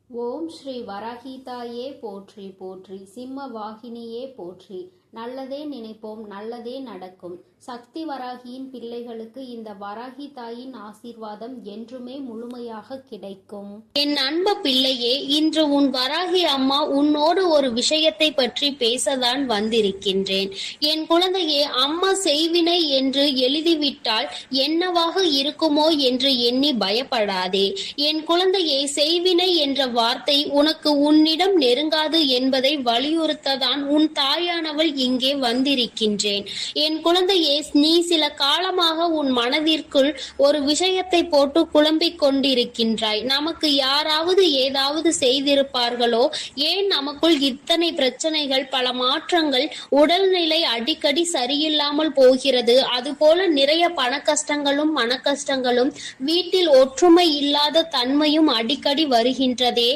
ஓம் ஸ்ரீ வராகிதாயே போற்றி போற்றி, சிம்ம வாகினியே போற்றி. நல்லதே நினைப்போம், நல்லதே நடக்கும். சக்தி வராகியின் பிள்ளைகளுக்கு இந்த வராகி தாயின் ஆசீர்வாதம் என்றுமே முழுமையாக கிடைக்கும். என் அன்பு பிள்ளையே, இன்று உன் வராகி அம்மா உன்னோடு ஒரு விஷயத்தை பற்றி பேசதான் வந்திருக்கின்றேன். என் குழந்தையே, அம்மா செய்வினை என்று எழுதிவிட்டால் என்னவாக இருக்குமோ என்று எண்ணி பயப்படாதே. என் குழந்தையே, செய்வினை என்ற வார்த்தை உனக்கு உன்னிடம் நெருங்காது என்பதை வலியுறுத்ததான் உன் தாயானவள் இங்கே வந்திருக்கின்றேன். என் குழந்தையே, நீ சில காலமாக உன் மனதிற்குள் ஒரு விஷயத்தை போட்டு குழம்பிக் கொண்டிருக்கின்றாய். நமக்கு யாராவது ஏதாவது செய்திருப்பார்களோ, ஏன் நமக்குள் இத்தனை பிரச்சனைகள், பல மாற்றங்கள், உடல்நிலை அடிக்கடி சரியில்லாமல் போகிறது, அதுபோல நிறைய பண கஷ்டங்களும் மன கஷ்டங்களும், வீட்டில் ஒற்றுமை இல்லாத தன்மையும் அடிக்கடி வருகின்றதே,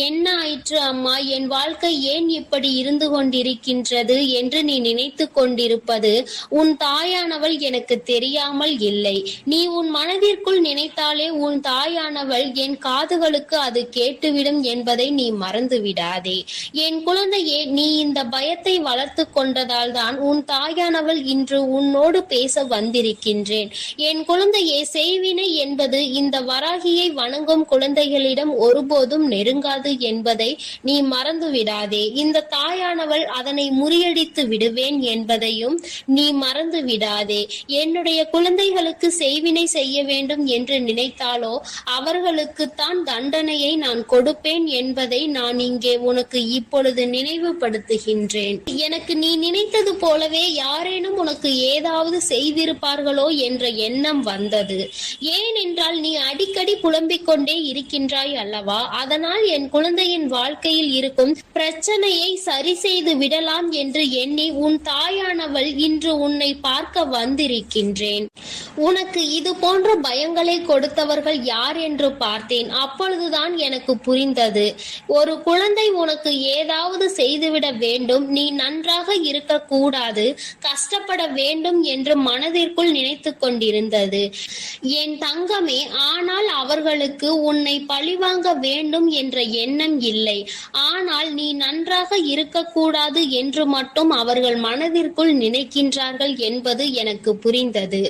என்ன ஆயிற்று அம்மா, என் வாழ்க்கை ஏன் இப்படி இருந்து கொண்டிருக்கின்றது என்று நீ நினைத்து கொண்டிருப்பது உன் தாயானவள் எனக்கு தெரியாமல் இல்லை. நீ உன் மனதிற்குள் நினைத்தாலே உன் தாயானவள் என் காதுகளுக்கு அது கேட்டுவிடும் என்பதை நீ மறந்து விடாதே. என் குழந்தையே, நீ இந்த பயத்தை வளர்த்து கொண்டதால் தான் உன் தாயானவள் இன்று உன்னோடு பேச வந்திருக்கின்றேன். என் குழந்தையே, செய்வினை என்பது இந்த வராகியை வணங்கும் குழந்தைகளிடம் ஒருபோதும் நெருங்காது என்பதை நீ மறந்து விடாதே. இந்த தாயானவள் அதனை முறியடித்து விடுவேன் என்பதையும் நீ மறந்து விடாதே. என்னுடைய குழந்தைகளுக்கு செய்வினை செய்ய வேண்டும் என்று நினைத்தாலோ அவர்களுக்குத்தான் தண்டனையை நான் கொடுப்பேன் என்பதை நான் இங்கே உனக்கு இப்பொழுது நினைவுபடுத்துகின்றேன். எனக்கு நீ நினைத்தது போலவே யாரேனும் உனக்கு ஏதாவது செய்திருப்பார்களோ என்ற எண்ணம் வந்தது. ஏனென்றால் நீ அடிக்கடி புலம்பிக் கொண்டே இருக்கின்றாய் அல்லவா? அதனால் என் குழந்தையின் வாழ்க்கையில் இருக்கும் பிரச்சனையை சரி செய்து விடலாம் என்று எண்ணி உன் தாயானவள் இன்று உன்னை பார்க்க வந்திருக்கின்றேன். உனக்கு இது போன்ற பயங்களை கொடுத்தவர்கள் யார் என்று பார்த்தேன். அப்பொழுதுதான் எனக்கு புரிந்தது, ஒரு குழந்தை உனக்கு ஏதாவது செய்துவிட வேண்டும், நீ நன்றாக இருக்கக்கூடாது, கஷ்டப்பட வேண்டும் என்று மனதிற்குள் நினைத்து கொண்டிருந்தது என் தங்கமே. ஆனால் அவர்களுக்கு உன்னை பழிவாங்க வேண்டும் என்ற எண்ணம் இல்லை. ஆனால் நீ நன்றாக இருக்கக்கூடாது என்று மட்டும் அவர்கள் மனதிற்குள் நினைக்கின்றார்கள் என்பது எனக்கு புரிந்தது.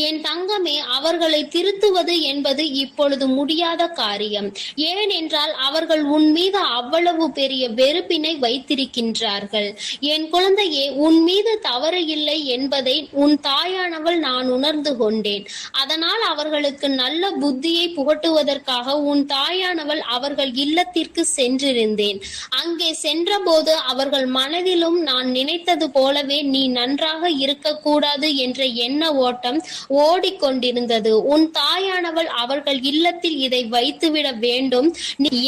என் தங்கமே, அவர்களை திருத்துவது என்பது இப்பொழுது முடியாத காரியம். ஏனென்றால் அவர்கள் உன் மீது அவ்வளவு பெரிய வெறுப்பினை வைத்திருக்கின்றார்கள். என் குழந்தையே, உன் மீது தவறு இல்லை என்பதை உன் தாயானவள் நான் உணர்ந்து கொண்டேன். அதனால் அவர்களுக்கு நல்ல புத்தியை புகட்டுவதற்காக உன் தாயானவள் அவர்கள் இல்லத்திற்கு சென்றிருந்தேன். அங்கே சென்றபோது அவர்கள் மனதிலும் நான் நினைத்தது போலவே நீ நன்றாக இருக்கக்கூடாது என்ற எண்ண ஓட்டம் ஓடிக்கொண்டிருந்தது. உன் தாயானவள் அவர்கள் இல்லத்தில் இதை வைத்துவிட வேண்டும்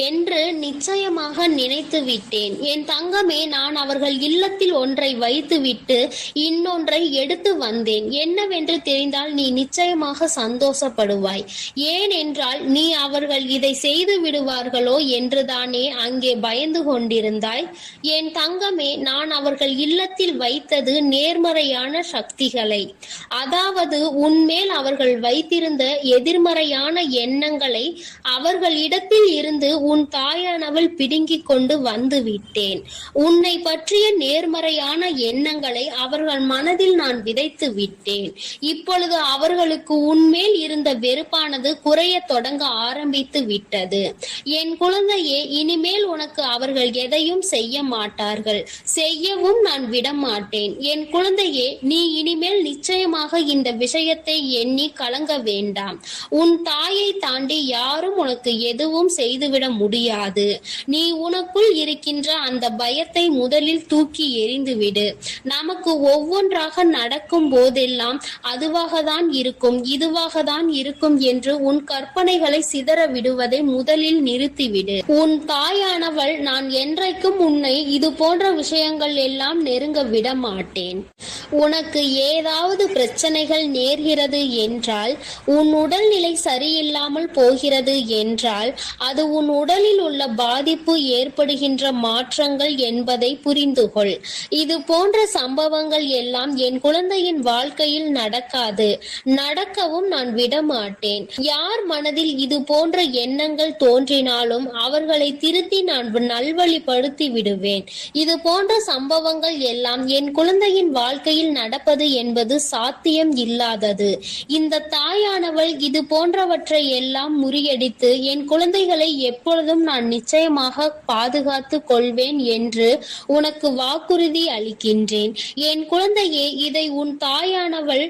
என்று நிச்சயமாக நினைத்து விட்டேன். என் தங்கமே, நான் அவர்கள் இல்லத்தில் ஒன்றை வைத்துவிட்டு இன்னொன்றை எடுத்து வந்தேன். என்னவென்று தெரிந்தால் நீ நிச்சயமாக சந்தோஷப்படுவாய். ஏனென்றால் நீ அவர்கள் இதை செய்து விடுவார்களோ என்றுதானே அங்கே பயந்து கொண்டிருந்தாய். என் தங்கமே, நான் அவர்கள் இல்லத்தில் வைத்தது நேர்மறையான சக்திகளை, அதாவது உன்மேல் அவர்கள் வைத்திருந்த எதிர்மறையான எண்ணங்களை அவர்களிடத்தில் இருந்து உன் தாயானவள் பிடுங்கிக் கொண்டு வந்து விட்டேன். உன்னை பற்றிய நேர்மறையான எண்ணங்களை அவர்கள் மனதில் நான் விதைத்து விட்டேன். இப்பொழுது அவர்களுக்கு உன்மேல் இருந்த வெறுப்பானது குறைய தொடங்க ஆரம்பித்து விட்டது. என் குழந்தையே, இனிமேல் உனக்கு அவர்கள் எதையும் செய்ய மாட்டார்கள், செய்யவும் நான் விடமாட்டேன். என் குழந்தையே, நீ இனிமேல் நிச்சயமாக இந்த விஷயத்தை எண்ணி கலங்க வேண்டாம். உன் தாயை தாண்டி யாரும் உனக்கு எதுவும் செய்துவிட முடியாது. நீ உனக்குள் இருக்கின்ற அந்த பயத்தை முதலில் தூக்கி எறிந்துவிடு. நமக்கு ஒவ்வொன்றாக நடக்கும் போதெல்லாம் அதுவாக தான் இருக்கும், இதுவாக தான் இருக்கும் என்று உன் கற்பனைகளை சிதற விடுவதை முதலில் நிறுத்திவிடு. உன் தாயானவள் நான் என்றைக்கும் உன்னை இது போன்ற விஷயங்கள் எல்லாம் நெருங்க விட மாட்டேன். உனக்கு ஏதாவது பிரச்சனைகள் நேர்கிறது என்றால், உன் உடல்நிலை சரியில்லாமல் போகிறது என்றால், அது உன் உடலில் உள்ள பாதிப்பு ஏற்படுகின்ற மாற்றங்கள் என்பதை புரிந்துகொள். இது போன்ற சம்பவங்கள் எல்லாம் என் குழந்தையின் வாழ்க்கையில் நடக்காது, நடக்கவும் நான் விடமாட்டேன். யார் மனதில் இது போன்ற எண்ணங்கள் தோன்றினாலும் அவர்களை திருத்தி நான் நல்வழிப்படுத்தி விடுவேன். இது போன்ற சம்பவங்கள் எல்லாம் என் குழந்தையின் வாழ்க்கையில் நடப்பது என்பது சாத்தியம் இல்லாதது. இந்த தாயானவள் இது போன்றவற்றை எல்லாம் முறியடித்து என் குழந்தைகளை எப்பொழுதும் நான் நிச்சயமாக பாதுகாத்து கொள்வேன் என்று உனக்கு வாக்குறுதி அளிக்கின்றேன். என் குழந்தையே, இதை உன் தாயானவள்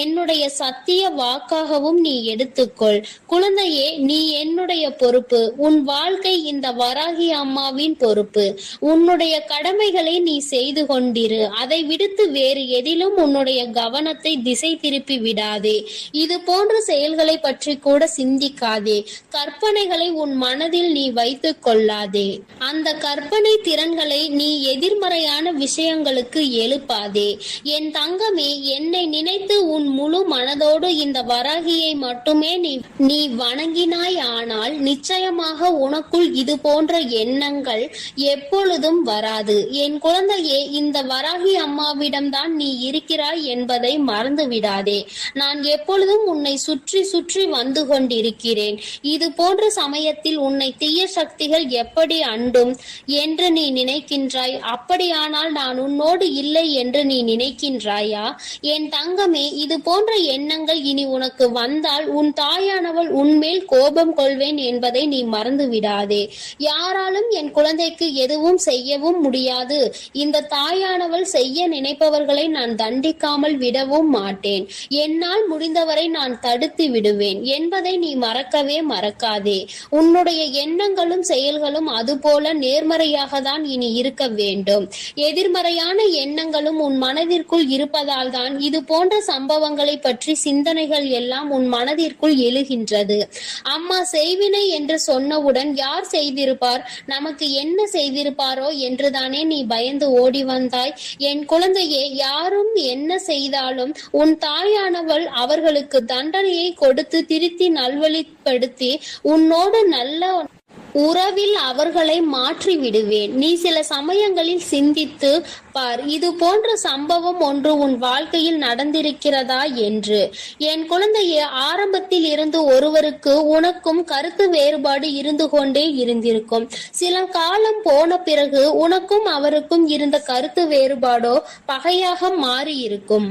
என்னுடைய சத்திய வாக்காகவும் நீ எடுத்துக்கொள். குழந்தையே, நீ என்னுடைய பொறுப்பு. உன் வாழ்க்கை இந்த வராகி அம்மாவின் பொறுப்பு. உன்னுடைய கடமைகளை நீ செய்து கொண்டிரு. அதை விடுத்து வேறு எதிலும் உன்னுடைய கவனத்தை திசை திருப்பி விடாதே. இது போன்ற செயல்களை பற்றி கூட சிந்திக்காதே. கற்பனைகளை உன் மனதில் நீ வைத்துக் கொள்ளாதே. அந்த கற்பனை திறன்களை நீ எதிர்மறையான விஷயங்களுக்கு எழுப்பாதே. என் தங்கமே, என்னை நினைத்து உன் முழு மனதோடு இந்த வராகியை மட்டுமே நீ வணங்கினாய். ஆனால் நிச்சயமாக உனக்குள் இது போன்ற எண்ணங்கள் எப்பொழுதும் வராது. என் குழந்தையே, இந்த வராகி அம்மாவிடம்தான் நீ இருக்கிறாய் என்பதை மறந்து விடாதே. நான் எப்பொழுதும் உன்னை சுற்றி சுற்றி வந்து கொண்டிருக்கிறேன். இது போன்ற சமயத்தில் உன்னை தீய சக்திகள் எப்படி அண்டும் என்று நீ நினைக்கின்றாய். அப்படியானால் நான் உன்னோடு இல்லை என்று நீ நினைக்கின்றாயா? என் தங்கமே, இது போன்ற எண்ணங்கள் இனி உனக்கு வந்தால் உன் தாயானவள் உன்மேல் கோபம் கொள்வேன் என்பதை நீ மறந்து விடாதே. யாராலும் என் குழந்தைக்கு எதுவும் செய்யவும் முடியாது. இந்த தாயானவள் செய்ய நினைப்பவர்களை நான் தண்டிக்காமல் விடவும் மாட்டேன். என்னால் முடிந்தவரை நான் தடுத்து விடுவேன் என்பதை நீ மறக்கவே மறக்காதே. உன்னுடைய எண்ணங்களும் செயல்களும் அதுபோல நேர்மறையாக தான் இனி இருக்க வேண்டும். எதிர்மறையான எண்ணங்களும் உன் மனதிற்குள் இருப்பதால் தான் இது போன்ற சம்பவங்களை பற்றி சிந்தனைகள் எல்லாம் உன் மனதிற்குள் எழுகின்றது. அம்மா செய்வினை என்று சொன்னவுடன் யார் செய்திருப்பார், நமக்கு என்ன செய்திருப்பாரோ என்றுதானே நீ பயந்து ஓடி வந்தாய். என் குழந்தையே, யாரும் என்ன செய்தாலும் உன் தாயானவள் அவர்களுக்கு தண்டனையை கொடுத்து திருத்தி நல்வழிப்படுத்தி உன்னோடு நல்ல உறவில் அவர்களை மாற்றி விடுவேன். நீ சில சமயங்களில் சிந்தித்து பார், இது போன்ற சம்பவம் ஒன்று உன் வாழ்க்கையில் நடந்திருக்கிறதா என்று. என் குழந்தையே, ஆரம்பத்தில் இருந்து ஒருவருக்கு உனக்கும் கருத்து வேறுபாடு இருந்து கொண்டே இருந்திருக்கும். சில காலம் போன பிறகு உனக்கும் அவருக்கும் இருந்த கருத்து வேறுபாடோ பகையாக மாறி இருக்கும்.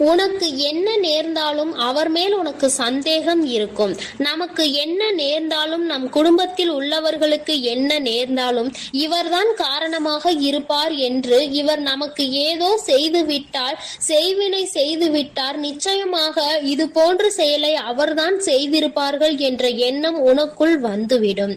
உனக்கு என்ன நேர்ந்தாலும் அவர் மேல் உனக்கு சந்தேகம் இருக்கும். நமக்கு என்ன நேர்ந்தாலும், நம் குடும்பத்தில் உள்ளவர்களுக்கு என்ன நேர்ந்தாலும் இவர்தான் காரணமாக இருப்பார் என்று, இவர் நமக்கு ஏதோ செய்து விட்டார், செய்வினை செய்து விட்டார், நிச்சயமாக இது போன்ற செயலை அவர்தான் செய்திருப்பார்கள் என்ற எண்ணம் உனக்குள் வந்துவிடும்.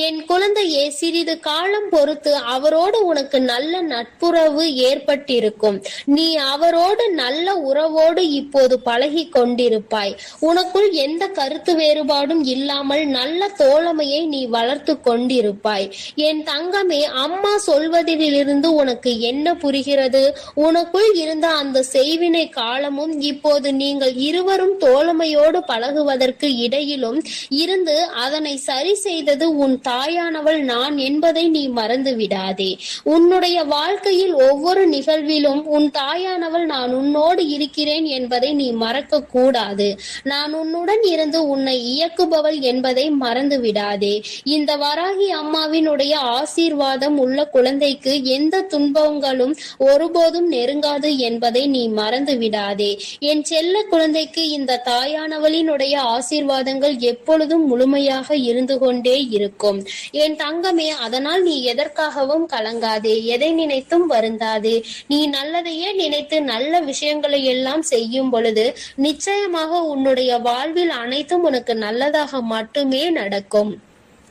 என் குழந்தையே, சிறிது காலம் பொறுத்து அவரோடு உனக்கு நல்ல நட்புறவு ஏற்பட்டிருக்கும். நீ அவரோடு நல்ல உறவோடு இப்போது பழகி கொண்டிருப்பாய். உனக்குள் எந்த கருத்து வேறுபாடும் இல்லாமல் நல்ல தோழமையை நீ வளர்த்து கொண்டிருப்பாய். என் தங்கமே, அம்மா சொல்வதிலிருந்து உனக்கு என்ன புரிகிறது? உனக்குள் இருந்த அந்த செய்வினை காலமும் இப்போது நீங்கள் இருவரும் தோழமையோடு பழகுவதற்கு இடையிலும் இருந்து அதனை சரி செய்தது உன் தாயானவள் நான் என்பதை நீ மறந்து விடாதே. உன்னுடைய வாழ்க்கையில் ஒவ்வொரு நிகழ்விலும் உன் தாயானவள் நான் உன்னோடு இருக்கிறேன் என்பதை நீ மறக்க கூடாது. நான் உன்னுடன் இருந்து உன்னை இயக்குபவள் என்பதை மறந்து விடாதே. இந்த வராகி அம்மாவினுடைய ஆசீர்வாதம் உள்ள குழந்தைக்கு எந்த துன்பங்களும் ஒருபோதும் நெருங்காது என்பதை நீ மறந்து விடாதே. என் செல்ல குழந்தைக்கு இந்த தாயானவளினுடைய ஆசீர்வாதங்கள் எப்பொழுதும் முழுமையாக இருந்து கொண்டே இருக்கும். என் தங்கமே, அதனால் நீ எதற்காகவும் கலங்காதே, எதை நினைத்தும் வருந்தாதே. நீ நல்லதையே நினைத்து நல்ல விஷயங்களை எல்லாம் செய்யும் பொழுது நிச்சயமாக உன்னுடைய வாழ்வில் அனைத்தும் உனக்கு நல்லதாக மட்டுமே நடக்கும்.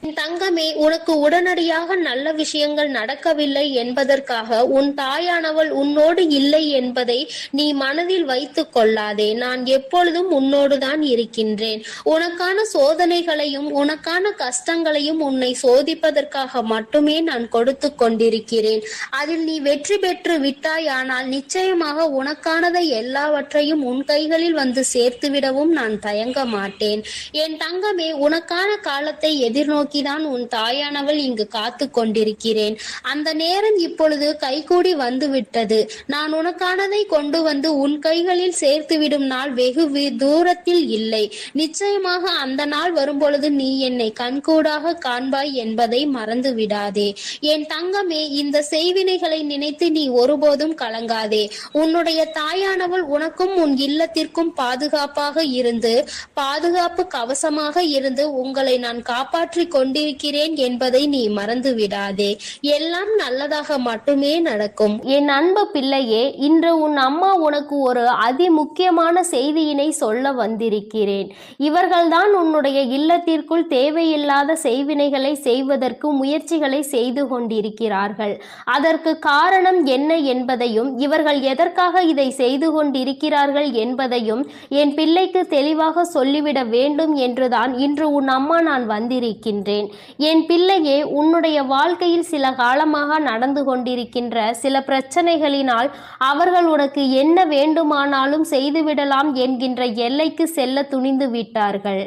என் தங்கமே, உனக்கு உடனடியாக நல்ல விஷயங்கள் நடக்கவில்லை என்பதற்காக உன் தாயானவள் உன்னோடு இல்லை என்பதை நீ மனதில் வைத்துக் கொள்ளாதே. நான் எப்பொழுதும் உன்னோடுதான் இருக்கின்றேன். உனக்கான சோதனைகளையும் உனக்கான கஷ்டங்களையும் உன்னை சோதிப்பதற்காக மட்டுமே நான் கொடுத்து கொண்டிருக்கிறேன். அதில் நீ வெற்றி பெற்று விட்டாயானால் நிச்சயமாக உனக்கானதை எல்லாவற்றையும் உன் கைகளில் வந்து சேர்த்துவிடவும் நான் தயங்க மாட்டேன். என் தங்கமே, உனக்கான காலத்தை எதிர்நோக்கிதான் உன் தாயானவள் இங்கு காத்து கொண்டிருக்கிறேன். அந்த நேரம் இப்பொழுது கைகூடி வந்து விட்டது. நான் உனக்கானதை கொண்டு வந்து உன் கைகளில் சேர்த்துவிடும் நாள் வெகு தூரத்தில் இல்லை. நிச்சயமாக அந்த நாள் வரும்பொழுது நீ என்னை கண்கூடாக காண்பாய் என்பதை மறந்து விடாதே. என் தங்கமே, இந்த செய்வினைகளை நினைத்து நீ ஒருபோதும் கலங்காதே. உன்னுடைய தாயானவள் உனக்கும் உன் இல்லத்திற்கும் பாதுகாப்பாக இருந்து பாதுகாப்பு கவசமாக இருந்து உங்களை நான் காப்பாற்றி கொண்டிருக்கிறேன் என்பதை நீ மறந்து விடாதே. எல்லாம் நல்லதாக மட்டுமே நடக்கும். என் அன்பு பிள்ளையே, இன்று உன் அம்மா உனக்கு ஒரு அதி முக்கியமான செய்தியினை சொல்ல வந்திருக்கிறேன். இவர்கள்தான் உன்னுடைய இல்லத்திற்குள் தேவையில்லாத செய்வினைகளை செய்வதற்கு முயற்சிகளை செய்து கொண்டிருக்கிறார்கள். அதற்கு காரணம் என்ன என்பதையும் இவர்கள் எதற்காக இதை செய்து கொண்டிருக்கிறார்கள் என்பதையும் என் பிள்ளைக்கு தெளிவாக சொல்லிவிட வேண்டும் என்றுதான் இன்று உன் அம்மா நான் வந்திருக்கின்றேன். என் பிள்ளையே, உன்னுடைய வாழ்க்கையில் சில காலமாக நடந்து கொண்டிருக்கின்ற சில பிரச்சனைகளினால் அவர்கள் உனக்கு என்ன வேண்டுமானாலும் செய்துவிடலாம் என்கின்ற எல்லைக்கு செல்ல துணிந்து விட்டார்கள்.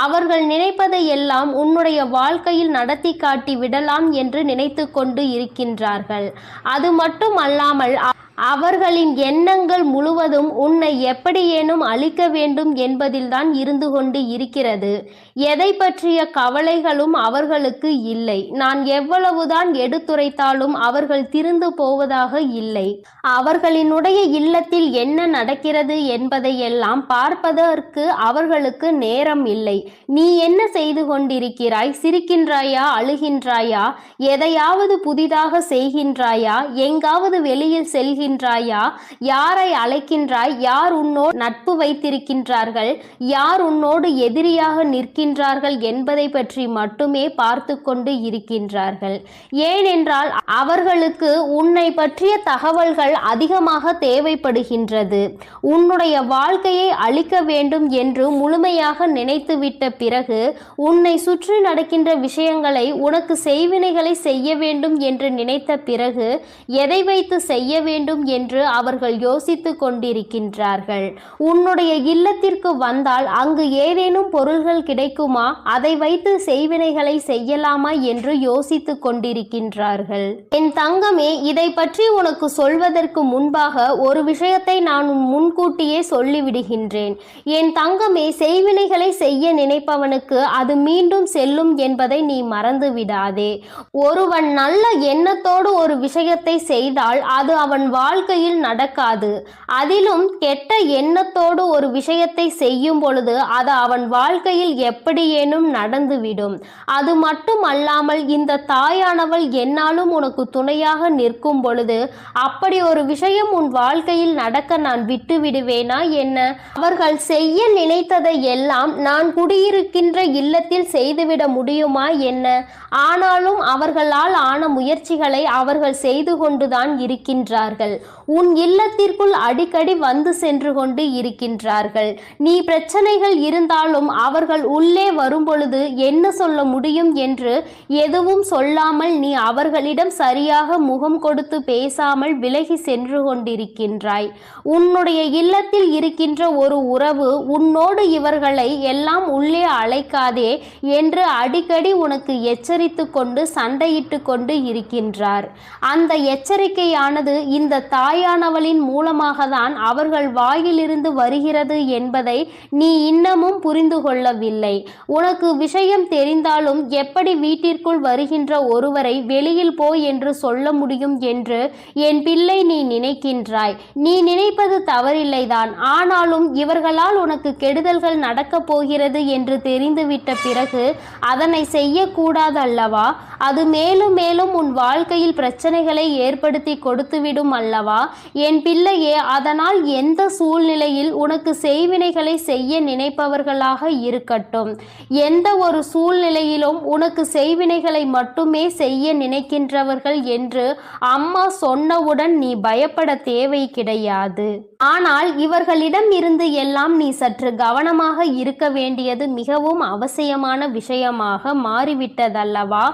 அவர்கள் நினைப்பதை எல்லாம் உன்னுடைய வாழ்க்கையில் நடத்தி காட்டி விடலாம் என்று நினைத்து கொண்டு இருக்கின்றார்கள். அது மட்டும் அல்லாமல் அவர்களின் எண்ணங்கள் முழுவதும் உன்னை எப்படியேனும் அழிக்க வேண்டும் என்பதில்தான் இருந்து கொண்டு இருக்கிறது. எதை பற்றிய கவலைகளும் அவர்களுக்கு இல்லை. நான் எவ்வளவுதான் எடுத்துரைத்தாலும் அவர்கள் திருந்து போவதாக இல்லை. அவர்களினுடைய இல்லத்தில் என்ன நடக்கிறது என்பதையெல்லாம் பார்ப்பதற்கு அவர்களுக்கு நேரம் இல்லை. நீ என்ன செய்து கொண்டிருக்கிறாய்? சிரிக்கின்றாயா? அழுகின்றாயா? எதையாவது புதிதாக செய்கின்றாயா? எங்காவது வெளியில் செல்கின்றாயா? யாரை அழைக்கின்றாய்? யார் உன்னோடு நட்பு வைத்திருக்கின்றார்கள்? யார் உன்னோடு எதிரியாக நிற்கின்றார்கள் என்பதை பற்றி மட்டுமே பார்த்து கொண்டு இருக்கின்றார்கள். ஏனென்றால் அவர்களுக்கு உன்னை பற்றிய தகவல்கள் அதிகமாக தேவைப்படுகின்றது. உன்னுடைய வாழ்க்கையை அழிக்க வேண்டும் என்று முழுமையாக நினைத்துவிட்ட பிறகு உன்னை சுற்றி நடக்கின்ற விஷயங்களை உனக்கு செய்வினைகளை செய்ய வேண்டும் என்று நினைத்த பிறகு எதை வைத்து செய்ய வேண்டும் என்று அவர்கள் யோசித்து கொண்டிருக்கின்றார்கள். உன்னுடைய இல்லத்திற்கு வந்தால் அங்கு ஏதேனும் பொருள்கள் கிடைக்குமா, அதை வைத்து செய்வினைகளை செய்யலாமா என்று யோசித்து கொண்டிருக்கின்றார்கள். என் தங்கமே, இதை பற்றி உனக்கு சொல்வதற்கு முன்பாக ஒரு விஷயத்தை நான் முன்கூட்டியே சொல்லிவிடுகின்றேன். என் தங்கமே, செய்வினைகளை செய்ய நினைப்பவனுக்கு அது மீண்டும் செல்லும் என்பதை நீ மறந்து விடாதே. ஒருவன் நல்ல எண்ணத்தோடு ஒரு விஷயத்தை செய்தால் அது அவன் வாழ்க்கையில் நடக்காது. அதிலும் கெட்ட எண்ணத்தோடு ஒரு விஷயத்தை செய்யும் பொழுது அது அவன் வாழ்க்கையில் எப்படியேனும் நடந்துவிடும். அது மட்டும் அல்லாமல் இந்த தாயானவள் என்னாலும் உனக்கு துணையாக நிற்கும் பொழுது அப்படி ஒரு விஷயம் உன் வாழ்க்கையில் நடக்க நான் விட்டு விடுவேனா என்ன? அவர்கள் செய்ய நினைத்ததை எல்லாம் நான் குடியிருக்கின்ற இல்லத்தில் செய்துவிட முடியுமா என்ன? ஆனாலும் அவர்களால் ஆன முயற்சிகளை அவர்கள் செய்து கொண்டுதான் இருக்கின்றார்கள். உன் இல்லத்திற்குள் அடிக்கடி வந்து சென்று கொண்டு இருக்கின்றார்கள். நீ பிரச்சனைகள் இருந்தாலும் அவர்கள் உள்ளே வரும்பொழுது என்ன சொல்ல முடியும் என்று எதுவும் சொல்லாமல் நீ அவர்களிடம் சரியாக முகம் கொடுத்து பேசாமல் விலகி சென்று கொண்டிருக்கின்றாய். உன்னுடைய இல்லத்தில் இருக்கின்ற ஒரு உறவு உன்னோடு இவர்களை எல்லாம் உள்ளே அழைக்காதே என்று அடிக்கடி உனக்கு எச்சரித்து கொண்டு சண்டையிட்டு கொண்டு இருக்கின்றார். அந்த எச்சரிக்கையானது இந்த தாயானவளின் மூலமாக தான் அவர்கள் வாயிலிருந்து வருகிறது என்பதை நீ இன்னமும் புரிந்து கொள்ளவில்லை. உனக்கு விஷயம் தெரிந்தாலும் எப்படி வீட்டிற்குள் வருகின்ற ஒருவரை வெளியில் போ என்று சொல்ல முடியும் என்று என் பிள்ளை நீ நினைக்கின்றாய். நீ நினைப்பது தவறில்லைதான். ஆனாலும் இவர்களால் உனக்கு கெடுதல்கள் நடக்கப் போகிறது என்று தெரிந்துவிட்ட பிறகு அதனை செய்யக்கூடாது அல்லவா? அது மேலும் மேலும் உன் வாழ்க்கையில் பிரச்சனைகளை ஏற்படுத்தி கொடுத்துவிடும் அல்லவா? அல்லவா என் பிள்ளையே. அதனால் எந்த சூழ்நிலையில் உனக்கு செய்வினைகளை செய்ய நினைப்பவர்களாக இருக்கட்டும், எந்த ஒரு சூழ்நிலையிலும் உனக்கு செய்வினைகளை மட்டுமே செய்ய நினைக்கின்றவர்கள் என்று அம்மா சொன்னவுடன் நீ பயப்பட தேவை கிடையாது. ஆனால் இவர்களிடம் இருந்து எல்லாம் நீ சற்று கவனமாக இருக்க வேண்டியது மிகவும் அவசியமான விஷயமாக மாறிவிட்டதல்லவா.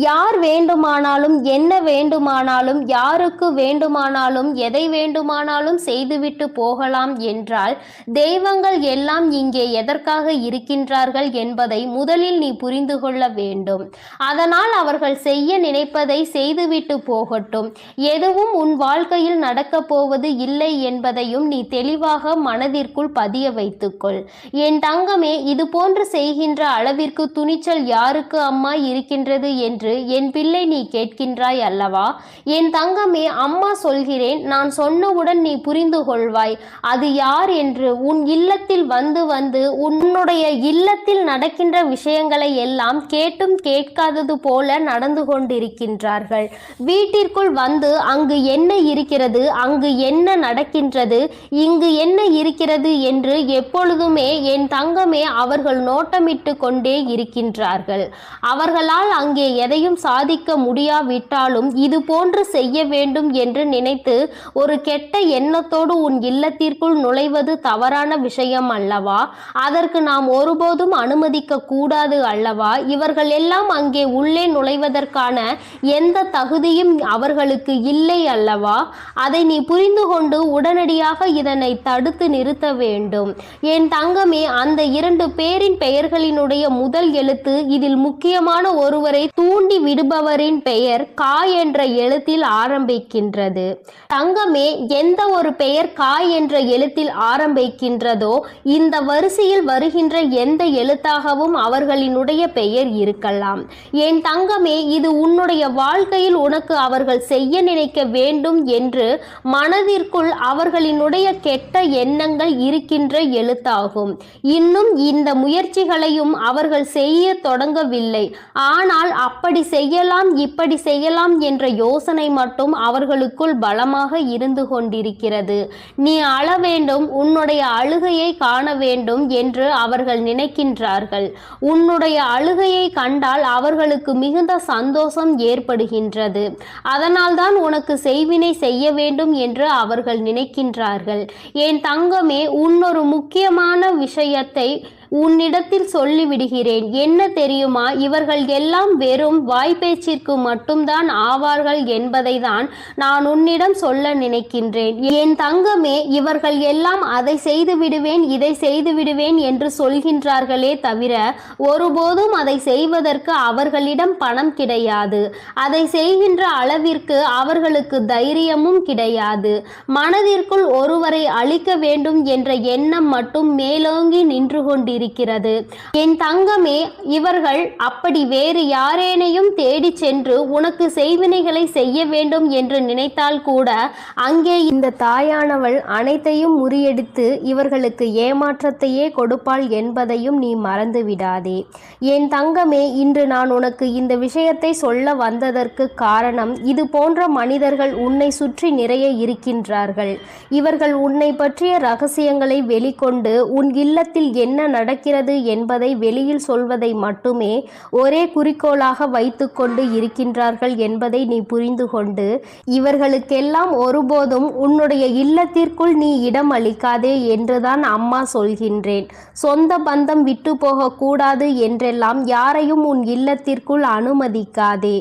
யார் வேண்டுமானாலும் என்ன வேண்டுமானாலும் யாருக்கு வேண்டுமானாலும் எதை வேண்டுமானாலும் செய்துவிட்டு போகலாம் என்றால் தெய்வங்கள் எல்லாம் இங்கே எதற்காக இருக்கின்றார்கள் என்பதை முதலில் நீ புரிந்து கொள்ள வேண்டும். அதனால் அவர்கள் செய்ய நினைப்பதை செய்துவிட்டு போகட்டும். எதுவும் உன் வாழ்க்கையில் நடக்கப் போவது இல்லை என்பதையும் நீ தெளிவாக மனதிற்குள் பதிய வைத்துக்கொள். என் தங்கமே, இது போன்று செய்கின்ற அளவிற்கு துணிச்சல் யாருக்கு அம்மா இருக்கின்றது என்று என் பிள்ளை நீ கேட்கின்றாய் அல்லவா. என் தங்கமே, அம்மா சொல்கிறேன், நான் சொன்னவுடன் நீ புரிந்து கொள்வாய் அது யார் என்று. உன் இல்லத்தில் வந்து வந்து உன்னுடைய இல்லத்தில் நடக்கின்ற விஷயங்களை எல்லாம் கேட்டும் கேட்காதது போல நடந்து கொண்டிருக்கின்றார்கள். வீட்டிற்குள் வந்து அங்கு என்ன இருக்கிறது, அங்கு என்ன நடக்கின்றது, இங்கு என்ன இருக்கிறது என்று எப்பொழுதுமே என் தங்கமே அவர்கள் நோட்டமிட்டு கொண்டே இருக்கின்றார்கள். அவர்களால் அங்கே எதையும் சாதிக்க முடியாவிட்டாலும் இது போன்று செய்ய வேண்டும் என்று நினைத்து ஒரு கெட்ட எண்ணத்தோடு உன் இல்லத்திற்குள் நுழைவது தவறான விஷயம் அல்லவா. அதற்கு நாம் ஒருபோதும் அனுமதிக்க கூடாது அல்லவா. இவர்கள் எல்லாம் அங்கே உள்ளே நுழைவதற்கான எந்த தகுதியும் அவர்களுக்கு இல்லை அல்லவா. அதை நீ புரிந்து கொண்டு உடனடியாக இதனை தடுத்து நிறுத்த வேண்டும். என் தங்கமே, அந்த 2 பேரின் பெயர்களினுடைய முதல் எழுத்து இதில் முக்கியமான ஒருவரை தூண்டி விடுபவரின் பெயர் கா என்ற எழுத்தில் ஆரம்பிக்கின்றது. தங்கமே, எந்த ஒரு பெயர் கா என்ற எழுத்தில் ஆரம்பிக்கின்றதோ இந்த வரிசையில் வருகின்ற எந்த எழுத்தாகவும் அவர்களினுடைய பெயர் இருக்கலாம். என் தங்கமே, இது உன்னுடைய வாழ்க்கையில் உனக்கு அவர்கள் செய்ய நினைக்க வேண்டும் என்று மனதிற்குள் அவர்களினுடைய கெட்ட எண்ணங்கள் இருக்கின்ற எழுத்தாகும். இன்னும் இந்த முயற்சிகளையும் அவர்கள் செய்ய தொடங்கவில்லை. ஆனால் அப்படி செய்யலாம் இப்படி செய்யலாம் என்ற யோசனை மட்டும் அவர்களுக்குள் பலமாக இருந்து கொண்டிருக்கிறது. நீ அழ வேண்டும், உன்னுடைய அழுகையை காண வேண்டும் என்று அவர்கள் நினைக்கின்றார்கள். உன்னுடைய அழுகையை கண்டால் அவர்களுக்கு மிகுந்த சந்தோஷம் ஏற்படுகின்றது. அதனால்தான் உனக்கு செய்வினை செய்ய வேண்டும் என்று அவர்கள் நினைக்கின்றார்கள். என் தங்கமே, இன்னொரு முக்கியமான விஷயத்தை உன்னிடத்தில் சொல்லிவிடுகிறேன். என்ன தெரியுமா, இவர்கள் எல்லாம் வெறும் வாய்ப்பேச்சிற்கு மட்டும்தான் ஆவார்கள் என்பதை தான் நான் உன்னிடம் சொல்ல நினைக்கின்றேன். என் தங்கமே, இவர்கள் எல்லாம் அதை செய்து விடுவேன் இதை செய்து விடுவேன் என்று சொல்கின்றார்களே தவிர ஒருபோதும் அதை செய்வதற்கு அவர்களிடம் பணம் கிடையாது. அதை செய்கின்ற அளவிற்கு அவர்களுக்கு தைரியமும் கிடையாது. மனதிற்குள் ஒருவரை அழிக்க வேண்டும் என்ற எண்ணம் மட்டும் மேலோங்கி நின்று கொண்டிருக்கிறது. என் தங்கமே, இவர்கள் அப்படி வேறு யாரேனையும் தேடி சென்று உனக்கு செய்வினைகளை செய்ய வேண்டும் என்று நினைத்தால் கூட அங்கே இந்த தாயானவள் அனைத்தையும் முறியடித்து இவர்களுக்கு ஏமாற்றத்தையே கொடுப்பாள் என்பதையும் நீ மறந்து விடாதே. என் தங்கமே, இன்று நான் உனக்கு இந்த விஷயத்தை சொல்ல வந்ததற்கு காரணம், இது போன்ற மனிதர்கள் உன்னை சுற்றி நிறைய இருக்கின்றார்கள். இவர்கள் உன்னை பற்றிய ரகசியங்களை வெளிக்கொண்டு உன் இல்லத்தில் என்ன நடக்கிறது என்பதை வெளியில் சொல்வதை மட்டுமே ஒரே குறிக்கோளாக வைத்துக்கொண்டு இருக்கின்றார்கள் என்பதை நீ புரிந்து கொண்டு இவர்களுக்கெல்லாம் ஒருபோதும் உன்னுடைய இல்லத்திற்குள் நீ இடம் அளிக்காதே என்றுதான் அம்மா சொல்கின்றேன். சொந்த பந்தம் விட்டு போகக்கூடாது என்றெல்லாம் யாரையும் உன் இல்லத்திற்குள் அனுமதிக்காதே.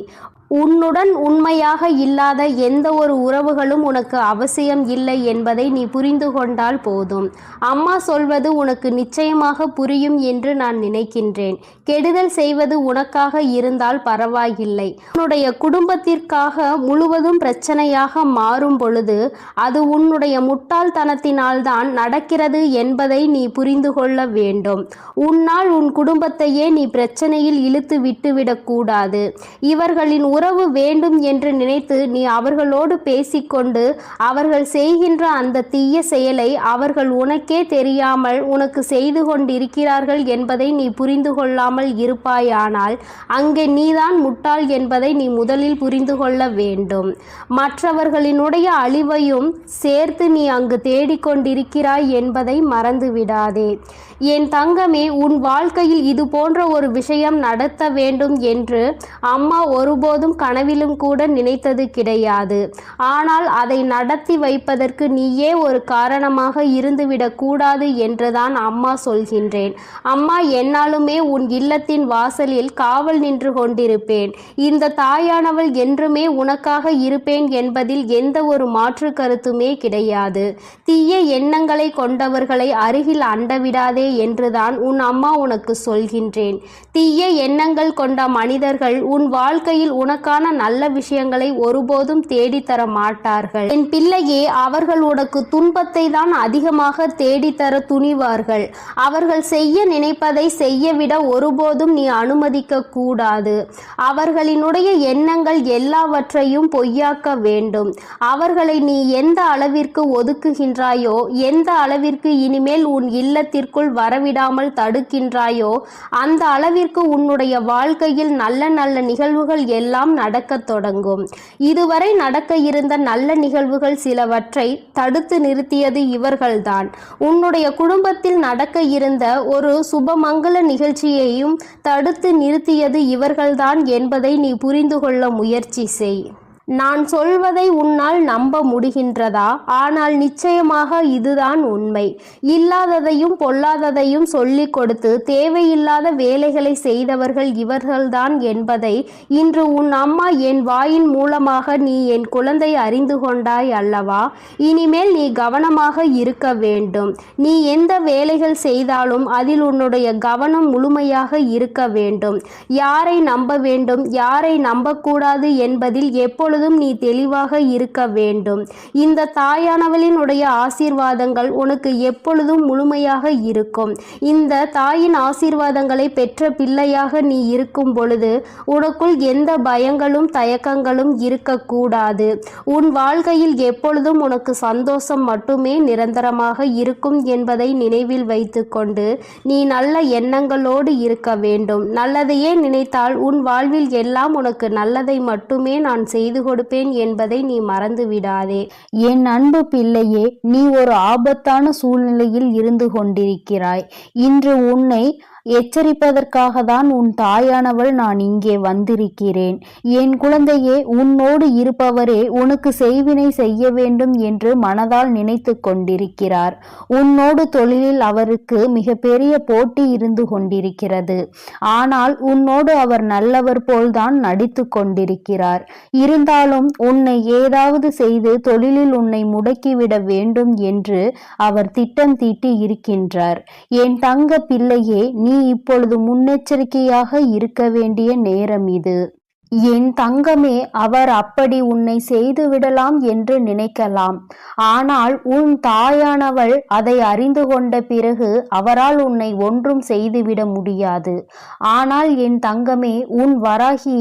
உன்னுடன் உண்மையாக இல்லாத எந்த ஒரு உறவுகளும் உனக்கு அவசியம் இல்லை என்பதை நீ புரிந்து கொண்டால் போதும். அம்மா சொல்வது உனக்கு நிச்சயமாக புரியும் என்று நான் நினைக்கின்றேன். கெடுதல் செய்வது உனக்காக இருந்தால் பரவாயில்லை. உன்னுடைய குடும்பத்திற்காக முழுவதும் பிரச்சனையாக மாறும் பொழுது அது உன்னுடைய முட்டாள்தனத்தினால்தான் நடக்கிறது என்பதை நீ புரிந்து கொள்ள வேண்டும். உன்னால் உன் குடும்பத்தையே நீ பிரச்சனையில் இழுத்து விட்டுவிடக்கூடாது. இவர்களின் உறவு வேண்டும் என்று நினைத்து நீ அவர்களோடு பேசிக்கொண்டு அவர்கள் செய்கின்ற அந்த தீய செயலை அவர்கள் உனக்கே தெரியாமல் உனக்கு செய்து கொண்டிருக்கிறார்கள் என்பதை நீ புரிந்து கொள்ளாமல் இருப்பாயானால் அங்கே நீதான் முட்டாள் என்பதை நீ முதலில் புரிந்து கொள்ள வேண்டும். மற்றவர்களினுடைய அழிவையும் சேர்த்து நீ அங்கு தேடிக்கொண்டிருக்கிறாய் என்பதை மறந்துவிடாதே. என் தங்கமே, உன் வாழ்க்கையில் இது போன்ற ஒரு விஷயம் நடத்த வேண்டும் என்று அம்மா ஒருபோதும் கனவிலும் கூட நினைத்தது கிடையாது. ஆனால் அதை நடத்தி வைப்பதற்கு நீயே ஒரு காரணமாக இருந்துவிடக் கூடாது என்றுதான் அம்மா சொல்கின்றேன். அம்மா என்னாலுமே உன் இல்லத்தின் வாசலில் காவல் நின்று கொண்டிருப்பேன். இந்த தாயானவள் என்றுமே உனக்காக இருப்பேன் என்பதில் எந்த ஒரு மாற்று கருத்துமே கிடையாது. தீய எண்ணங்களை கொண்டவர்களை அருகில் அண்டவிடாதே என்றுதான் உன் அம்மா உனக்கு சொல்கின்றேன். தீய எண்ணங்கள் கொண்ட மனிதர்கள் உன் வாழ்க்கையில் உனக்கான நல்ல விஷயங்களை ஒருபோதும் தேடித்தர மாட்டார்கள். என் பிள்ளையே, அவர்கள் உனக்கு துன்பத்தை தான் அதிகமாக தேடித்தர துணிவார்கள். அவர்கள் செய்ய நினைப்பதை செய்யவிட ஒருபோதும் நீ அனுமதிக்க கூடாது. அவர்களினுடைய எண்ணங்கள் எல்லாவற்றையும் பொய்யாக்க வேண்டும். அவர்களை நீ எந்த அளவிற்கு ஒதுக்குகின்றாயோ, எந்த அளவிற்கு இனிமேல் உன் இல்லத்திற்குள் வரவிடாமல் தடுக்கின்றாயோ, அந்த அளவிற்கு உன்னுடைய வாழ்க்கையில் நல்ல நல்ல நிகழ்வுகள் எல்லாம் நடக்கத் தொடங்கும். இதுவரை நடக்க இருந்த நல்ல நிகழ்வுகள் சிலவற்றை தடுத்து நிறுத்தியது இவர்கள்தான். உன்னுடைய குடும்பத்தில் நடக்க இருந்த ஒரு சுபமங்கல நிகழ்ச்சியையும் தடுத்து நிறுத்தியது இவர்கள்தான் என்பதை நீ புரிந்து கொள்ள முயற்சி செய். நான் சொல்வதை உன்னால் நம்ப முடிகின்றதா? ஆனால் நிச்சயமாக இதுதான் உண்மை. இல்லாததையும் பொல்லாததையும் சொல்லிக் கொடுத்து தேவையில்லாத வேலைகளை செய்தவர்கள் இவர்கள்தான் என்பதை இன்று உன் அம்மா என் வாயின் மூலமாக நீ என் குழந்தை அறிந்து கொண்டாய் அல்லவா? இனிமேல் நீ கவனமாக இருக்க வேண்டும். நீ எந்த வேலைகள் செய்தாலும் அதில் உன்னுடைய கவனம் முழுமையாக இருக்க வேண்டும். யாரை நம்ப வேண்டும், யாரை நம்பக்கூடாது என்பதில் எப்பொழுதும் நீ தெளிவாக இருக்க வேண்டும். இந்த தாயானவளினுடைய ஆசீர்வாதங்கள் உனக்கு எப்பொழுதும் முழுமையாக இருக்கும். இந்த தாயின் ஆசீர்வாதங்களை பெற்ற பிள்ளையாக நீ இருக்கும் பொழுது உனக்குள் எந்த பயங்களும் தயக்கங்களும் இருக்கக்கூடாது. உன் வாழ்க்கையில் எப்பொழுதும் உனக்கு சந்தோஷம் மட்டுமே நிரந்தரமாக இருக்கும் என்பதை நினைவில் வைத்துக்கொண்டு நீ நல்ல எண்ணங்களோடு இருக்க வேண்டும். நல்லதையே நினைத்தால் உன் வாழ்வில் எல்லாம் உனக்கு நல்லதை மட்டுமே நான் செய்து கொடுப்பேன் என்பதை நீ மறந்து விடாதே. என் அன்பு பிள்ளையே, நீ ஒரு ஆபத்தான சூழ்நிலையில் இருந்து கொண்டிருக்கிறாய். இன்று உன்னை எச்சரிப்பதற்காக தான் உன் தாயானவள் நான் இங்கே வந்திருக்கிறேன். என் குழந்தையே, உன்னோடு இருப்பவரே உனக்கு செய்வினை செய்ய வேண்டும் என்று மனதால் நினைத்து கொண்டிருக்கிறார். உன்னோடு தொழிலில் அவருக்கு மிகப்பெரிய போட்டி இருந்து கொண்டிருக்கிறது. ஆனால் உன்னோடு அவர் நல்லவர் போல்தான் நடித்து கொண்டிருக்கிறார். இருந்தாலும் உன்னை ஏதாவது செய்து தொழிலில் உன்னை முடக்கிவிட வேண்டும் என்று அவர் திட்டம் தீட்டி இருக்கின்றார். என் தங்க பிள்ளையே, நீ இப்பொழுது முன்னெச்சரிக்கையாக இருக்க வேண்டிய நேரம் இது. என் தங்கமே, அவர் அப்படி உன்னை செய்து விடலாம் என்று நினைக்கலாம். ஆனால் உன் தாயானவள் அதை அறிந்து கொண்ட பிறகு அவரால் உன்னை ஒன்றும் செய்துவிட முடியாது. ஆனால் என் தங்கமே, உன் வராகி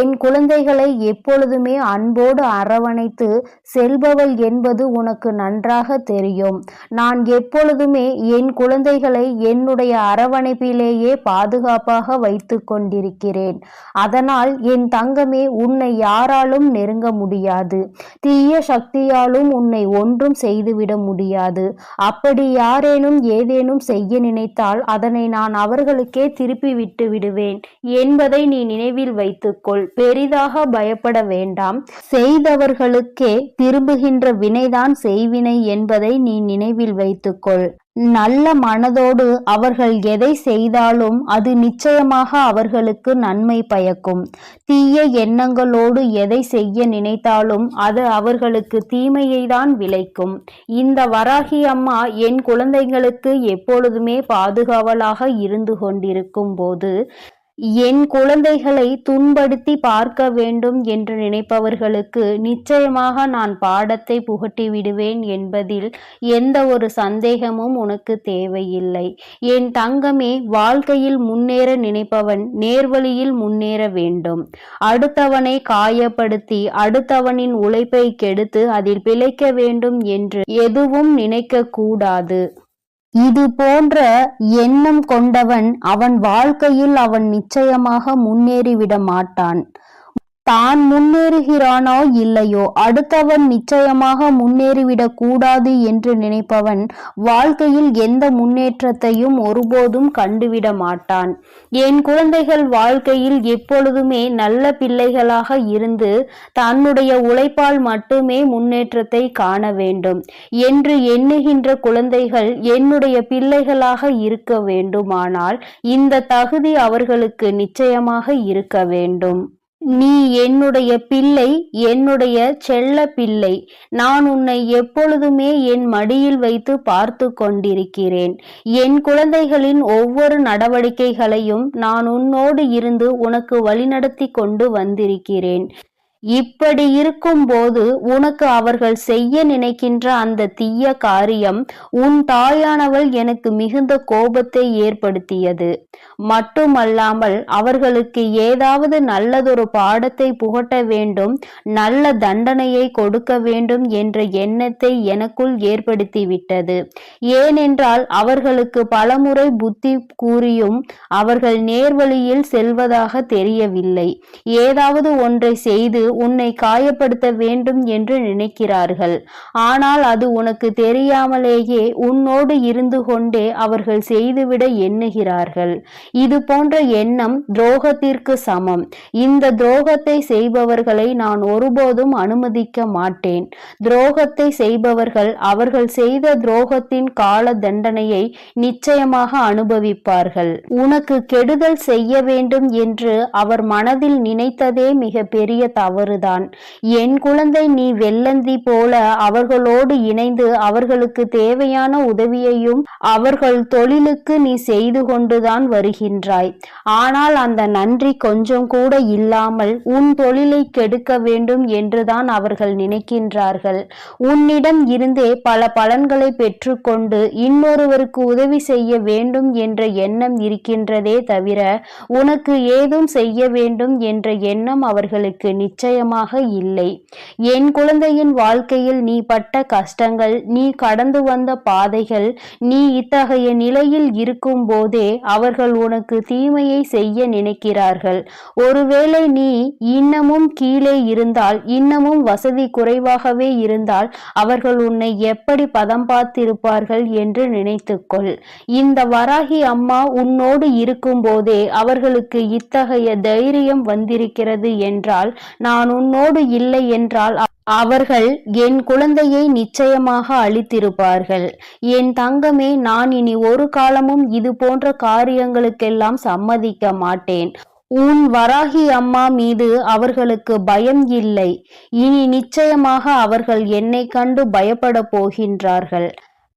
என் குழந்தைகளை எப்பொழுதுமே அன்போடு அரவணைத்து செல்பவள் என்பது உனக்கு நன்றாக தெரியும். நான் எப்பொழுதுமே என் குழந்தைகளை என்னுடைய அரவணைப்பிலேயே பாதுகாப்பாக வைத்து கொண்டிருக்கிறேன். அதனால் என் தங்கமே, உன்னை யாராலும் நெருங்க முடியாது. தீய சக்தியாலும் உன்னை ஒன்றும் செய்துவிட முடியாது. அப்படி யாரேனும் ஏதேனும் செய்ய நினைத்தால் அதனை நான் அவர்களுக்கே திருப்பி விட்டு விடுவேன் என்பதை நீ நினைவில் வைத்துக்கொள். பெரிதாக பயப்பட வேண்டாம். செய்தவர்களுக்கே திரும்புகின்ற வினைதான் செய்வினை என்பதை நீ நினைவில் வைத்துக்கொள். நல்ல மனதோடு அவர்கள் எதை செய்தாலும் அது நிச்சயமாக அவர்களுக்கு நன்மை பயக்கும். தீய எண்ணங்களோடு எதை செய்ய நினைத்தாலும் அது அவர்களுக்கு தீமையை தான் விளைக்கும். இந்த வராகி அம்மா என் குழந்தைகளுக்கு எப்பொழுதுமே பாதுகாவலாக இருந்து கொண்டிருக்கும் போது என் குழந்தைகளை துன்படுத்தி பார்க்க வேண்டும் என்று நினைப்பவர்களுக்கு நிச்சயமாக நான் பாடத்தை புகட்டி விடுவேன் என்பதில் எந்த ஒரு சந்தேகமும் உனக்கு தேவையில்லை. என் தங்கமே, வாழ்க்கையில் முன்னேற நினைப்பவன் நேர்வழியில் முன்னேற வேண்டும். அடுத்தவனை காயப்படுத்தி அடுத்தவனின் உழைப்பை கெடுத்து அதில் பிழைக்க வேண்டும் என்று எதுவும் நினைக்க கூடாது. இது போன்ற எண்ணம் கொண்டவன் அவன் வாழ்க்கையில் அவன் நிச்சயமாக முன்னேறிவிட மாட்டான். தான் முன்னேறுகிறானோ இல்லையோ, அடுத்தவன் நிச்சயமாக முன்னேறிவிடக் கூடாது என்று நினைப்பவன் வாழ்க்கையில் எந்த முன்னேற்றத்தையும் ஒருபோதும் கண்டுவிட மாட்டான். என் குழந்தைகள் வாழ்க்கையில் எப்பொழுதுமே நல்ல பிள்ளைகளாக இருந்து தன்னுடைய உழைப்பால் மட்டுமே முன்னேற்றத்தை காண வேண்டும் என்று எண்ணுகின்ற குழந்தைகள் என்னுடைய பிள்ளைகளாக இருக்க வேண்டுமானால் இந்த தகுதி அவர்களுக்கு நிச்சயமாக இருக்க வேண்டும். நீ என்னுடைய பிள்ளை, என்னுடைய செல்ல பிள்ளை. நான் உன்னை எப்பொழுதுமே என் மடியில் வைத்து பார்த்து கொண்டிருக்கிறேன். என் குழந்தைகளின் ஒவ்வொரு நடவடிக்கைகளையும் நான் உன்னோடு இருந்து உனக்கு வழிநடத்தி கொண்டு வந்திருக்கிறேன். இப்படி இருக்கும்போது உனக்கு அவர்கள் செய்ய நினைக்கின்ற அந்த தீய காரியம் உன் தாயானவள் எனக்கு மிகுந்த கோபத்தை ஏற்படுத்தியது. மட்டுமல்லாமல் அவர்களுக்கு ஏதாவது நல்லதொரு பாடத்தை புகட்ட வேண்டும், நல்ல தண்டனையை கொடுக்க வேண்டும் என்ற எண்ணத்தை எனக்குள் ஏற்படுத்திவிட்டது. ஏனென்றால் அவர்களுக்கு பலமுறை புத்தி கூறியும் அவர்கள் நேர்வழியில் செல்வதாக தெரியவில்லை. ஏதாவது ஒன்றை செய்து உன்னை காயப்படுத்த வேண்டும் என்று நினைக்கிறார்கள். ஆனால் அது உனக்கு தெரியாமலேயே உன்னோடு இருந்து கொண்டே அவர்கள் செய்துவிட எண்ணுகிறார்கள். இது போன்ற எண்ணம் துரோகத்திற்கு சமம். இந்த துரோகத்தை செய்பவர்களை நான் ஒருபோதும் அனுமதிக்க மாட்டேன். துரோகத்தை செய்பவர்கள் அவர்கள் செய்த துரோகத்தின் கால தண்டனையை நிச்சயமாக அனுபவிப்பார்கள். உனக்கு கெடுதல் செய்ய வேண்டும் என்று அவர் மனதில் நினைத்ததே மிக பெரிய தவறுதான். என் குழந்தை, நீ வெள்ளந்தி போல அவர்களோடு இணைந்து அவர்களுக்கு தேவையான உதவியையும் அவர்கள் தொழிலுக்கு நீ செய்து கொண்டுதான் வருகின்றாய். ஆனால் அந்த நன்றி கொஞ்சம் கூட இல்லாமல் உன் தொழிலை கெடுக்க வேண்டும் என்றுதான் அவர்கள் நினைக்கின்றார்கள். உன்னிடம் இருந்தே பல பலன்களை பெற்றுக்கொண்டு இன்னொருவருக்கு உதவி செய்ய வேண்டும் என்ற எண்ணம் இருக்கின்றதே தவிர உனக்கு ஏதும் செய்ய வேண்டும் என்ற எண்ணம் அவர்களுக்கு நிச்சயமாக இல்லை. என் குழந்தையின் வாழ்க்கையில் நீ பட்ட கஷ்டங்கள், நீ கடந்து வந்த பாதைகள், நீ இத்தகைய நிலையில் இருக்கும் போதே அவர்கள் உனக்கு தீமையை செய்ய நினைக்கிறார்கள். ஒருவேளை நீ இன்னமும் கீழே இருந்தால், இன்னமும் வசதி குறைவாகவே இருந்தால் அவர்கள் உன்னை எப்படி பதம் பார்த்திருப்பார்கள் என்று நினைத்துக்கொள். இந்த வராகி அம்மா உன்னோடு இருக்கும் போதே அவர்களுக்கு இத்தகைய தைரியம் வந்திருக்கிறது என்றால், நான் உன்னோடு இல்லை என்றால் அவர்கள் என் குழந்தையை நிச்சயமாக அழித்திருப்பார்கள். என் தங்கமே, நான் இனி ஒரு காலமும் இது போன்ற காரியங்களுக்கெல்லாம் சம்மதிக்க மாட்டேன். உன் வராகி அம்மா மீது அவர்களுக்கு பயம் இல்லை. இனி நிச்சயமாக அவர்கள் என்னை கண்டு பயப்பட போகின்றார்கள்.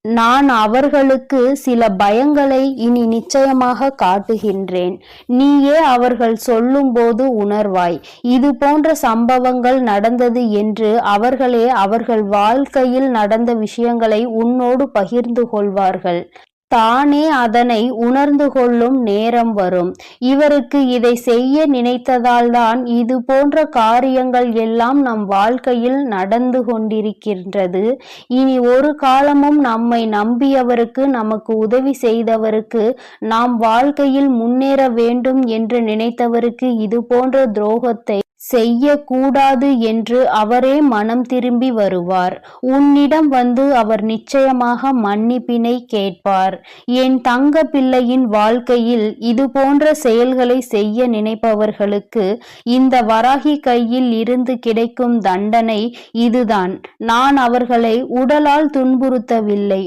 நான் அவர்களுக்கு சில பயங்களை இனி நிச்சயமாக காட்டுகின்றேன். நீயே அவர்கள் சொல்லும் போது உணர்வாய். இது போன்ற சம்பவங்கள் நடந்தது என்று அவர்களே அவர்கள் வாழ்க்கையில் நடந்த விஷயங்களை உன்னோடு பகிர்ந்து கொள்வார்கள். தானே அதனை உணர்ந்து கொள்ளும் நேரம் வரும். இவருக்கு இதை செய்ய நினைத்ததால்தான் இது போன்ற காரியங்கள் எல்லாம் நம் வாழ்க்கையில் நடந்து கொண்டிருக்கின்றது. இனி ஒரு காலமும் நம்மை நம்பியவருக்கு, நமக்கு உதவி செய்தவருக்கு, நாம் வாழ்க்கையில் முன்னேற வேண்டும் என்று நினைத்தவருக்கு இது போன்ற துரோகத்தை செய்யக்கூடாது என்று அவரே மனம் திரும்பி வருவார். உன்னிடம் வந்து அவர் நிச்சயமாக மன்னிப்பினை கேட்பார். என் தங்க பிள்ளையின் வாழ்க்கையில் இது போன்ற செயல்களை செய்ய நினைப்பவர்களுக்கு இந்த வராகி கையில் இருந்து கிடைக்கும் தண்டனை இதுதான். நான் அவர்களை உடலால் துன்புறுத்தவில்லை,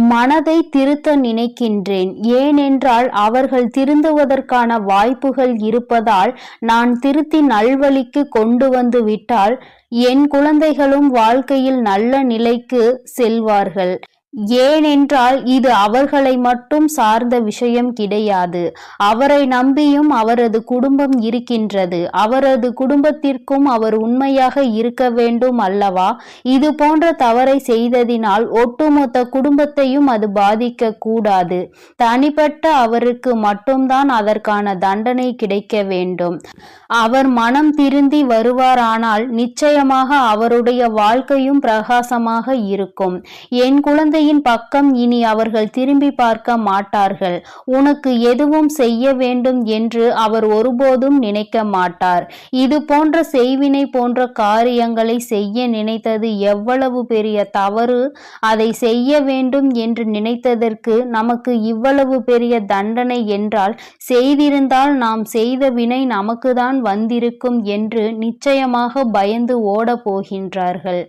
மனதை திருத்த நினைக்கின்றேன். ஏனென்றால் அவர்கள் திருந்துவதற்கான வாய்ப்புகள் இருப்பதால் நான் திருத்தி நல்வழிக்கு கொண்டு வந்து விட்டால் என் குழந்தைகளும் வாழ்க்கையில் நல்ல நிலைக்கு செல்வார்கள். ஏனென்றால் இது அவர்களை மட்டும் சார்ந்த விஷயம் கிடையாது. அவரை நம்பியும் அவரது குடும்பம் இருக்கின்றது. அவரது குடும்பத்திற்கும் அவர் உண்மையாக இருக்க வேண்டும் அல்லவா? இது போன்ற தவறை செய்ததினால் ஒட்டுமொத்த குடும்பத்தையும் அது பாதிக்க கூடாது. தனிப்பட்ட அவருக்கு மட்டும்தான் அதற்கான தண்டனை கிடைக்க வேண்டும். அவர் மனம் திருந்தி வருவாரானால் நிச்சயமாக அவருடைய வாழ்க்கையும் பிரகாசமாக இருக்கும். என் குழந்தையின் பக்கம் இனி அவர்கள் திரும்பி பார்க்க மாட்டார்கள். உனக்கு எதுவும் செய்ய வேண்டும் என்று அவர் ஒருபோதும் நினைக்க மாட்டார். இது போன்ற செய்வினை போன்ற காரியங்களை செய்ய நினைத்தது எவ்வளவு பெரிய தவறு. அதை செய்ய வேண்டும் என்று நினைத்ததற்கு நமக்கு இவ்வளவு பெரிய தண்டனை என்றால், செய்திருந்தால் நாம் செய்த வினை நமக்குதான் வந்திருக்கும் என்று நிச்சயமாக பயந்து ஓட போகின்றார்கள்.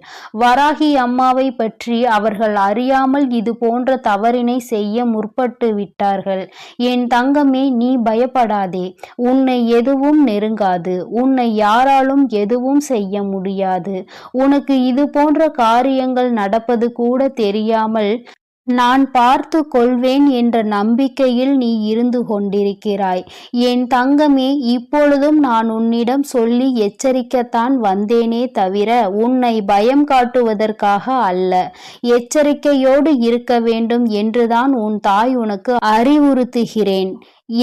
வராகி அம்மாவை பற்றி அவர்கள் அறியாமல் இது போன்ற தவறினை செய்ய முற்பட்டு விட்டார்கள். என் தங்கமே, நீ பயப்படாதே. உன்னை எதுவும் நெருங்காது. உன்னை யாராலும் எதுவும் செய்ய முடியாது. உனக்கு இது போன்ற காரியங்கள் நடப்பது கூட தெரியாமல் நான் பார்த்து கொள்வேன் என்ற நம்பிக்கையில் நீ இருந்து கொண்டிருக்கிறாய். என் தங்கமே, இப்பொழுதும் நான் உன்னிடம் சொல்லி எச்சரிக்கத்தான் வந்தேனே தவிர உன்னை பயம் காட்டுவதற்காக அல்ல. எச்சரிக்கையோடு இருக்க வேண்டும் என்றுதான் உன் தாய் உனக்கு அறிவுறுத்துகிறேன்.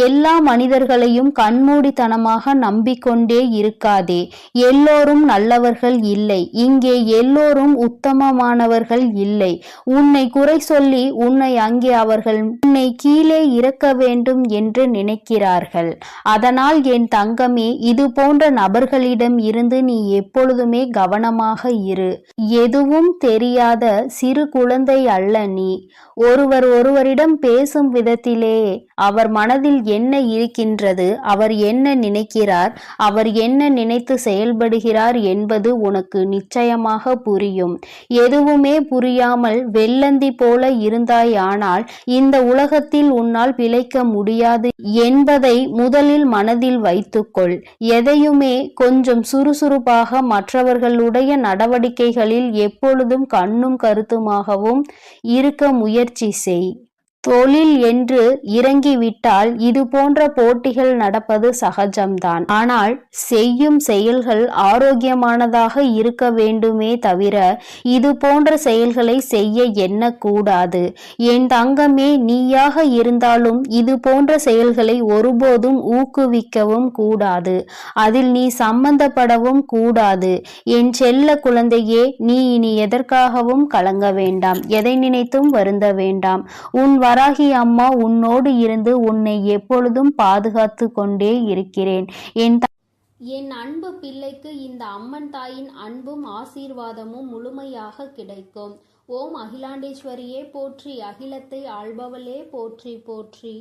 எல்லா மனிதர்களையும் கண்மூடித்தனமாக நம்பிக்கொண்டே இருக்காதே. எல்லோரும் நல்லவர்கள் இல்லை. இங்கே எல்லோரும் உத்தமமானவர்கள் இல்லை. உன்னை குறை சொல்லி உன்னை அங்கே அவர்கள் உன்னை கீழே இறக்க வேண்டும் என்று நினைக்கிறார்கள். அதனால் என் தங்கமே, இது போன்ற நபர்களிடம் இருந்து நீ எப்பொழுதுமே கவனமாக இரு. எதுவும் தெரியாத சிறு குழந்தை அல்ல நீ. ஒருவரிடம் பேசும் விதத்திலே அவர் மனதில் என்ன இருக்கின்றது, அவர் என்ன நினைக்கிறார், அவர் என்ன நினைத்து செயல்படுகிறார் என்பது உனக்கு நிச்சயமாக புரியும். எதுவுமே புரியாமல் வெள்ளந்தி போல இருந்தாயானால் இந்த உலகத்தில் உன்னால் பிழைக்க முடியாது என்பதை முதலில் மனதில் வைத்துக்கொள். எதையுமே கொஞ்சம் சுறுசுறுப்பாக மற்றவர்களுடைய நடவடிக்கைகளில் எப்பொழுதும் கண்ணும் கருத்துமாகவும் இருக்க முயற்சி செய். தொழில் என்று இறங்கிவிட்டால் இது போன்ற போட்டிகள் நடப்பது சகஜம்தான். ஆனால் செய்யும் செயல்கள் ஆரோக்கியமானதாக இருக்க வேண்டுமே தவிர இது போன்ற செயல்களை செய்ய எண்ணக்கூடாது. என் தங்கமே, நீயாக இருந்தாலும் இது போன்ற செயல்களை ஒருபோதும் ஊக்குவிக்கவும் கூடாது. அதில் நீ சம்பந்தப்படவும் கூடாது. என் செல்ல குழந்தையே, நீ இனி எதற்காகவும் கலங்க வேண்டாம். எதை நினைத்தும் வருந்த வேண்டாம். உன் வராகி அம்மா உன்னோடு இருந்து உன்னை எப்பொழுதும் பாதுகாத்து கொண்டே இருக்கிறேன். என் அன்பு பிள்ளைக்கு இந்த அம்மன் தாயின் அன்பும் ஆசீர்வாதமும் முழுமையாக கிடைக்கும். ஓம் அகிலாண்டேஸ்வரியே போற்றி, அகிலத்தை ஆள்பவளே போற்றி போற்றி.